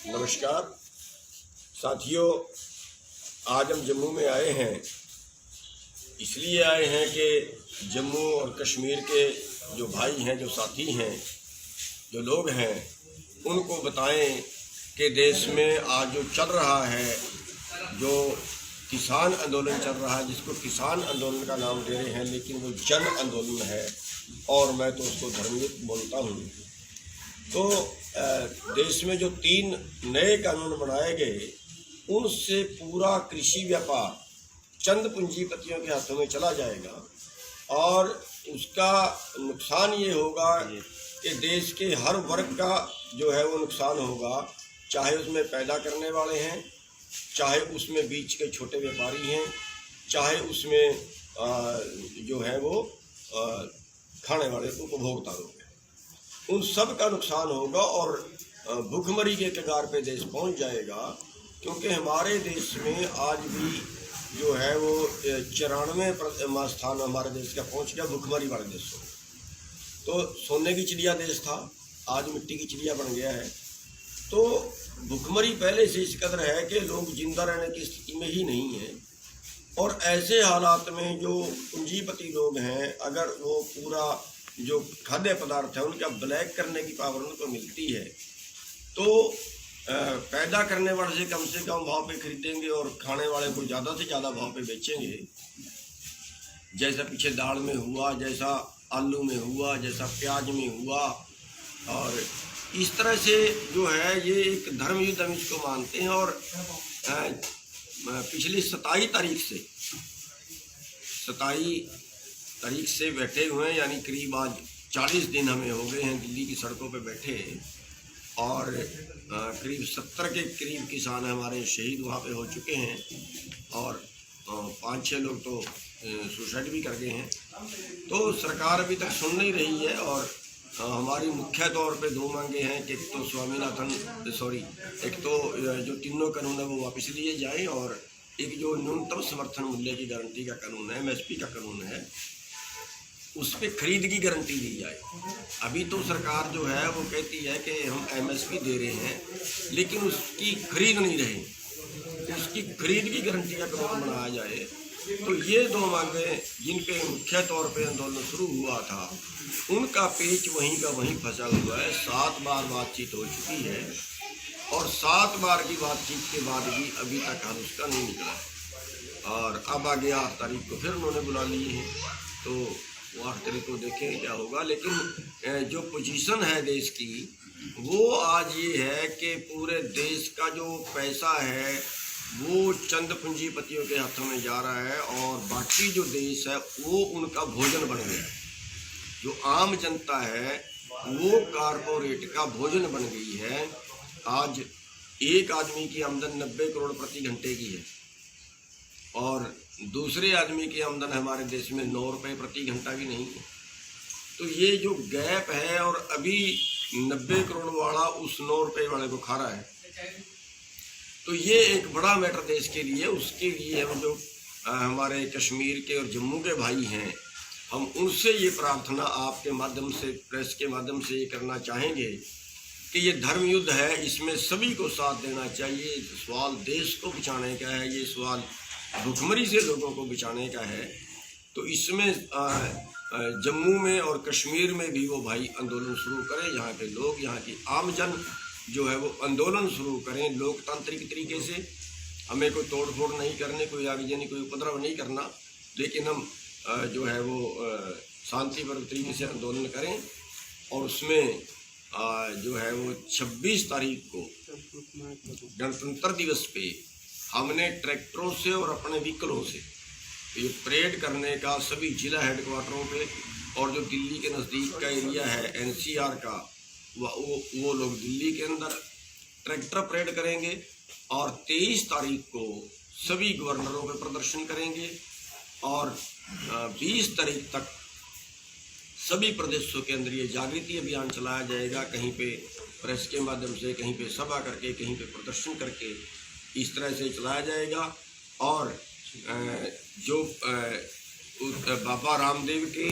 नमस्कार साथियों, आज हम जम्मू में आए हैं। इसलिए आए हैं कि जम्मू और कश्मीर के जो भाई हैं, जो साथी हैं, जो लोग हैं, उनको बताएं कि देश में आज जो चल रहा है, जो किसान आंदोलन चल रहा है, जिसको किसान आंदोलन का नाम दे रहे हैं, लेकिन वो जन आंदोलन है और मैं तो उसको धर्मयुक्त बोलता हूँ। तो देश में जो 3 नए कानून बनाए गए, उनसे पूरा कृषि व्यापार चंद पूंजीपतियों के हाथों में चला जाएगा और उसका नुकसान ये होगा कि देश के हर वर्ग का जो है वो नुकसान होगा, चाहे उसमें पैदा करने वाले हैं, चाहे उसमें बीच के छोटे व्यापारी हैं, चाहे उसमें जो है वो खाने वाले उपभोक्ता लोग हैं, उन सब का नुकसान होगा और भूखमरी के कगार पे देश पहुंच जाएगा। क्योंकि हमारे देश में आज भी जो है वो 94 स्थान हमारे देश का पहुंच गया भूखमरी वाले देशों में। तो सोने की चिड़िया देश था, आज मिट्टी की चिड़िया बन गया है। तो भूखमरी पहले से इस कदर है कि लोग जिंदा रहने की स्थिति में ही नहीं है। और ऐसे हालात में जो पूंजीपति लोग हैं, अगर वो पूरा जो खाद्य पदार्थ है उनका ब्लैक करने की पावर उनको मिलती है, तो पैदा करने वाले से कम भाव पे खरीदेंगे और खाने वाले को ज़्यादा से ज़्यादा भाव पे बेचेंगे। जैसा पीछे दाल में हुआ, जैसा आलू में हुआ, जैसा प्याज में हुआ। और इस तरह से जो है ये एक धर्म युद्ध हम इसको मानते हैं। और पिछली 27 तारीख से बैठे हुए हैं, यानी करीब आज 40 दिन हमें हो गए हैं दिल्ली की सड़कों पे बैठे। और करीब 70 के करीब किसान हमारे शहीद वहाँ पे हो चुके हैं और 5-6 लोग तो सुसाइड भी कर गए हैं। तो सरकार अभी तक सुन नहीं रही है। और हमारी मुख्य तौर पे 2 मांगे हैं कि एक तो जो तीनों कानून है वो वापस लिए जाएं, और एक जो न्यूनतम समर्थन मूल्य की गारंटी का कानून है, MSP का कानून है, उस पर खरीद की गारंटी दी जाए। अभी तो सरकार जो है वो कहती है कि हम MSP दे रहे हैं, लेकिन उसकी खरीद नहीं रहे, उसकी खरीद की गारंटी का कानून बनाया जाए। तो ये 2 मांगें जिन पे मुख्य तौर पे आंदोलन शुरू हुआ था, उनका पेच वहीं का वहीं फंसा हुआ है। 7 बार बातचीत हो चुकी है और 7 बार की बातचीत के बाद भी अभी तक हल उसका नहीं निकला है। और अब आगे 8 तारीख को फिर उन्होंने बुला लिए हैं, तो वो 8 तारीख को देखें क्या होगा। लेकिन जो पोजीशन है देश की, वो आज ये है कि पूरे देश का जो पैसा है वो चंद पूंजीपतियों के हाथों में जा रहा है और बाकी जो देश है वो उनका भोजन बन गया है। जो आम जनता है वो कारपोरेट का भोजन बन गई है। आज एक आदमी की आमदन 90 करोड़ प्रति घंटे की है और दूसरे आदमी की आमदन हमारे देश में 9 रुपये प्रति घंटा भी नहीं है। तो ये जो गैप है, और अभी 90 करोड़ वाला उस 9 रुपये वाले को खा रहा है, तो ये एक बड़ा मैटर देश के लिए। उसके लिए हम जो हमारे कश्मीर के और जम्मू के भाई हैं, हम उनसे ये प्रार्थना आपके माध्यम से, प्रेस के माध्यम से ये करना चाहेंगे कि ये धर्म युद्ध है, इसमें सभी को साथ देना चाहिए। सवाल देश को बचाने का है, ये सवाल भुखमरी से लोगों को बचाने का है। तो इसमें जम्मू में और कश्मीर में भी वो भाई आंदोलन शुरू करें, यहाँ के लोग, यहाँ की आम जन जो है वो आंदोलन शुरू करें लोकतांत्रिक तरीके से। हमें कोई तोड़ फोड़ नहीं करने, कोई आगजनी, कोई उपद्रव नहीं करना, लेकिन हम जो है वो शांतिपूर्ण तरीके से आंदोलन करें। और उसमें जो है वो 26 तारीख को गणतंत्र दिवस पे हमने ट्रैक्टरों से और अपने व्हीकलों से ये परेड करने का सभी जिला हेडक्वार्टरों पे, और जो दिल्ली के नज़दीक का एरिया है NCR का, वो लोग दिल्ली के अंदर ट्रैक्टर परेड करेंगे। और 23 तारीख को सभी गवर्नरों पे प्रदर्शन करेंगे और 20 तारीख तक सभी प्रदेशों के अंदर ये जागृति अभियान चलाया जाएगा। कहीं पे प्रेस के माध्यम से, कहीं पे सभा करके, कहीं पे प्रदर्शन करके, इस तरह से चलाया जाएगा। और जो बाबा रामदेव के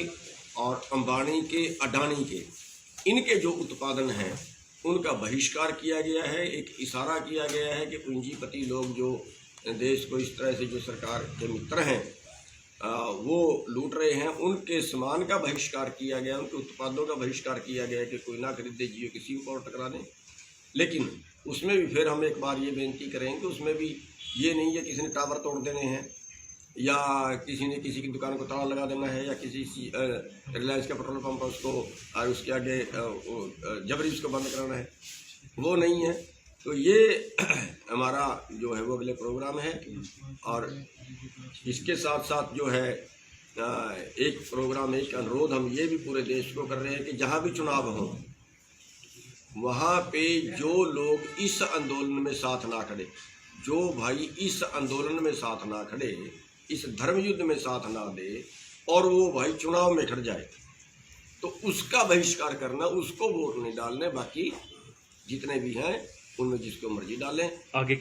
और अंबानी के, अडानी के, इनके जो उत्पादन हैं उनका बहिष्कार किया गया है। एक इशारा किया गया है कि पूंजीपति लोग जो देश को इस तरह से जो सरकार के मित्र हैं वो लूट रहे हैं, उनके सामान का बहिष्कार किया गया, उनके उत्पादों का बहिष्कार किया गया कि कोई ना खरीदे, जियो किसी को और टकरा दें। लेकिन उसमें भी फिर हम एक बार ये बेनती करेंगे कि उसमें भी ये नहीं है किसी ने टावर तोड़ देने हैं या किसी ने किसी की दुकान को ताला लगा देना है या किसी रिलायंस का पेट्रोल पंप है उसको और उसके आगे जबरी उसको बंद कराना है, वो नहीं है। तो ये हमारा जो है वो अगले प्रोग्राम है। और इसके साथ साथ जो है एक प्रोग्राम, एक अनुरोध हम ये भी पूरे देश को कर रहे हैं कि जहाँ भी चुनाव हो वहाँ पे जो लोग इस आंदोलन में साथ ना खड़े, जो भाई इस आंदोलन में साथ ना खड़े, इस धर्म युद्ध में साथ ना दे और वो भाई चुनाव में खड़ जाए तो उसका बहिष्कार करना, उसको वोट नहीं डालने। बाकी जितने भी हैं उनमें जिसको मर्जी डालें। आगे